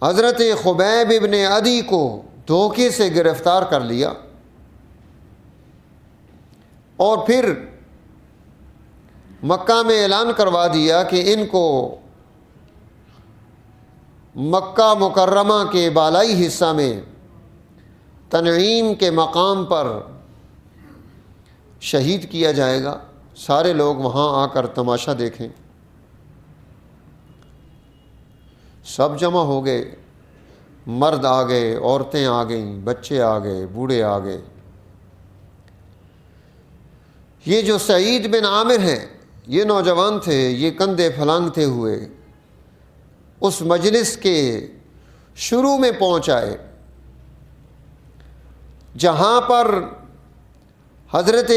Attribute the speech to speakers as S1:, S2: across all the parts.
S1: حضرت خبیب ابن عدی کو دھوکے سے گرفتار کر لیا اور پھر مکہ میں اعلان کروا دیا کہ ان کو مکہ مکرمہ کے بالائی حصہ میں تنعیم کے مقام پر شہید کیا جائے گا، سارے لوگ وہاں آ کر تماشا دیکھیں۔ سب جمع ہو گئے، مرد آ گئے، عورتیں آ گئیں، بچے آ گئے، بوڑھے آ گئے۔ یہ جو سعید بن عامر ہیں، یہ نوجوان تھے، یہ کندھے پھلانگتے ہوئے اس مجلس کے شروع میں پہنچ آئے جہاں پر حضرت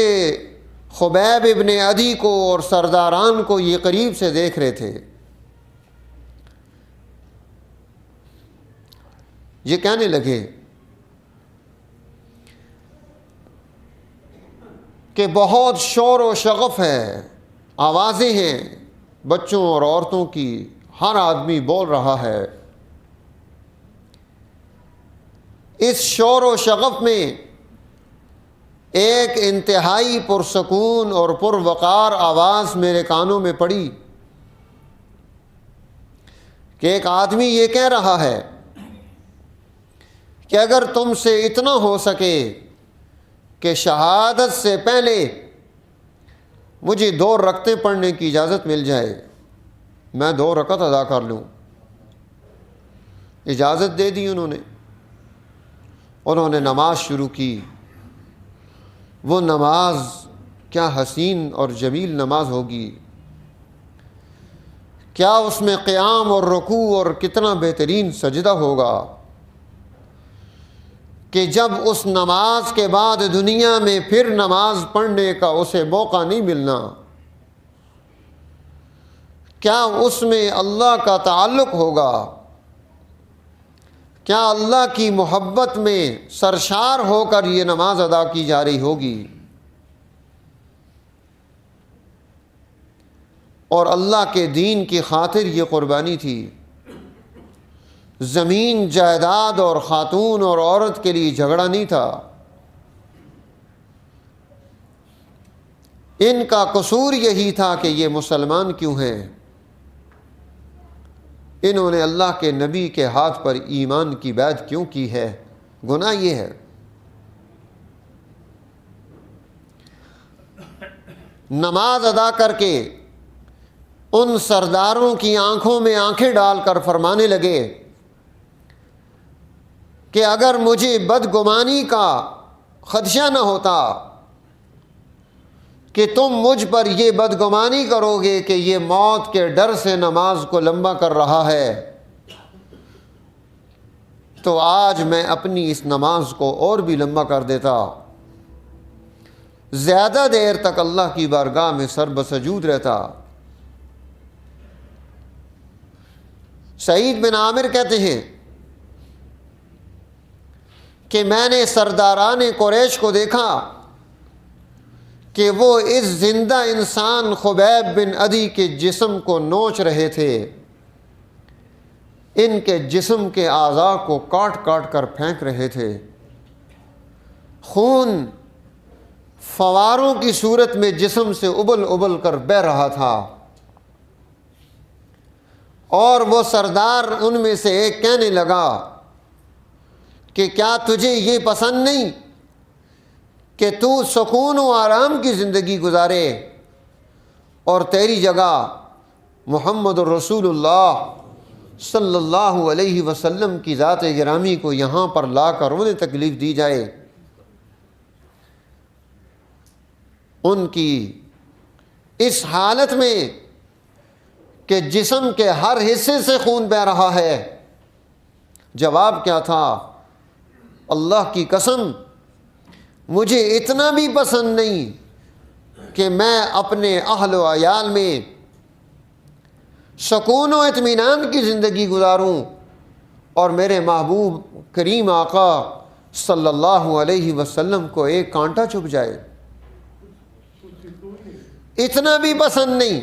S1: خبیب ابن عدی کو اور سرداران کو یہ قریب سے دیکھ رہے تھے۔ یہ کہنے لگے کہ بہت شور و شغف ہے، آوازیں ہیں بچوں اور عورتوں کی، ہر آدمی بول رہا ہے۔ اس شور و شغف میں ایک انتہائی پرسکون اور پروقار آواز میرے کانوں میں پڑی کہ ایک آدمی یہ کہہ رہا ہے کہ اگر تم سے اتنا ہو سکے کہ شہادت سے پہلے مجھے 2 رکعتیں پڑھنے کی اجازت مل جائے، میں 2 رکعت ادا کر لوں۔ اجازت دے دی انہوں نے نماز شروع کی۔ وہ نماز کیا حسین اور جمیل نماز ہوگی، کیا اس میں قیام اور رکوع اور کتنا بہترین سجدہ ہوگا کہ جب اس نماز کے بعد دنیا میں پھر نماز پڑھنے کا اسے موقع نہیں ملنا، کیا اس میں اللہ کا تعلق ہوگا، کیا اللہ کی محبت میں سرشار ہو کر یہ نماز ادا کی جا رہی ہوگی، اور اللہ کے دین کی خاطر یہ قربانی تھی۔ زمین جائیداد اور خاتون اور عورت کے لیے جھگڑا نہیں تھا۔ ان کا قصور یہی تھا کہ یہ مسلمان کیوں ہیں، انہوں نے اللہ کے نبی کے ہاتھ پر ایمان کی بیعت کیوں کی ہے، گناہ یہ ہے۔ نماز ادا کر کے ان سرداروں کی آنکھوں میں آنکھیں ڈال کر فرمانے لگے کہ اگر مجھے بدگمانی کا خدشہ نہ ہوتا کہ تم مجھ پر یہ بدگمانی کرو گے کہ یہ موت کے ڈر سے نماز کو لمبا کر رہا ہے، تو آج میں اپنی اس نماز کو اور بھی لمبا کر دیتا، زیادہ دیر تک اللہ کی بارگاہ میں سر بسجود رہتا۔ سعید بن عامر کہتے ہیں کہ میں نے سرداران قریش کو دیکھا کہ وہ اس زندہ انسان خبیب بن عدی کے جسم کو نوچ رہے تھے، ان کے جسم کے اعضاء کو کاٹ کاٹ کر پھینک رہے تھے، خون فواروں کی صورت میں جسم سے ابل ابل کر بہہ رہا تھا، اور وہ سردار ان میں سے ایک کہنے لگا کہ کیا تجھے یہ پسند نہیں کہ تو سکون و آرام کی زندگی گزارے اور تیری جگہ محمد الرسول اللہ صلی اللہ علیہ وسلم کی ذات گرامی کو یہاں پر لا کر انہیں تکلیف دی جائے؟ ان کی اس حالت میں کہ جسم کے ہر حصے سے خون بہہ رہا ہے، جواب کیا تھا؟ اللہ کی قسم مجھے اتنا بھی پسند نہیں کہ میں اپنے اہل و عیال میں سکون و اطمینان کی زندگی گزاروں اور میرے محبوب کریم آقا صلی اللہ علیہ وسلم کو ایک کانٹا چبھ جائے، اتنا بھی پسند نہیں،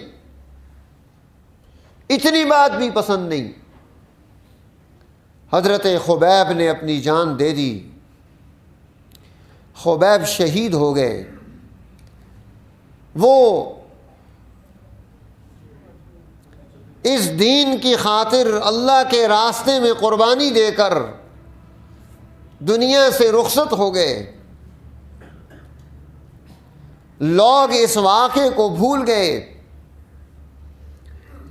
S1: اتنی بات بھی پسند نہیں۔ حضرت خبیب نے اپنی جان دے دی، خبیب شہید ہو گئے۔ وہ اس دین کی خاطر اللہ کے راستے میں قربانی دے کر دنیا سے رخصت ہو گئے۔ لوگ اس واقعے کو بھول گئے،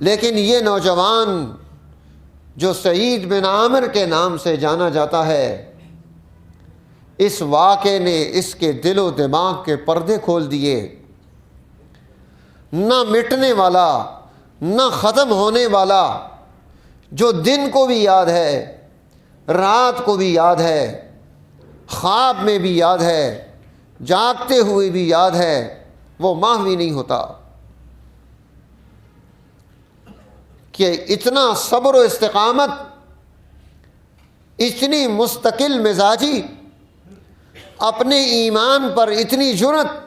S1: لیکن یہ نوجوان جو سعید بن عامر کے نام سے جانا جاتا ہے، اس واقعے نے اس کے دل و دماغ کے پردے کھول دیے۔ نہ مٹنے والا، نہ ختم ہونے والا، جو دن کو بھی یاد ہے، رات کو بھی یاد ہے، خواب میں بھی یاد ہے، جاگتے ہوئے بھی یاد ہے، وہ ماہوی نہیں ہوتا۔ کہ اتنا صبر و استقامت، اتنی مستقل مزاجی، اپنے ایمان پر اتنی جرأت،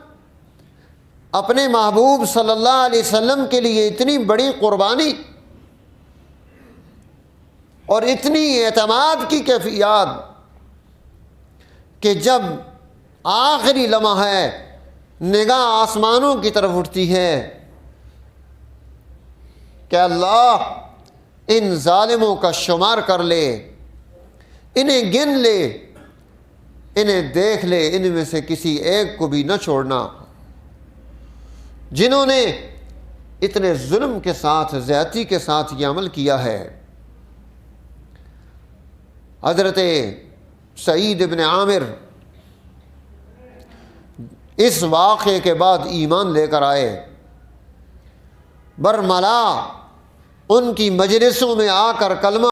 S1: اپنے محبوب صلی اللہ علیہ وسلم کے لیے اتنی بڑی قربانی اور اتنی اعتماد کی کیفیات کہ جب آخری لمحہ ہے، نگاہ آسمانوں کی طرف اٹھتی ہے کہ اللہ ان ظالموں کا شمار کر لے، انہیں گن لے، انہیں دیکھ لے، ان میں سے کسی ایک کو بھی نہ چھوڑنا، جنہوں نے اتنے ظلم کے ساتھ، زیادتی کے ساتھ یہ عمل کیا ہے۔ حضرت سعید بن عامر اس واقعے کے بعد ایمان لے کر آئے۔ برملا ان کی مجلسوں میں آ کر کلمہ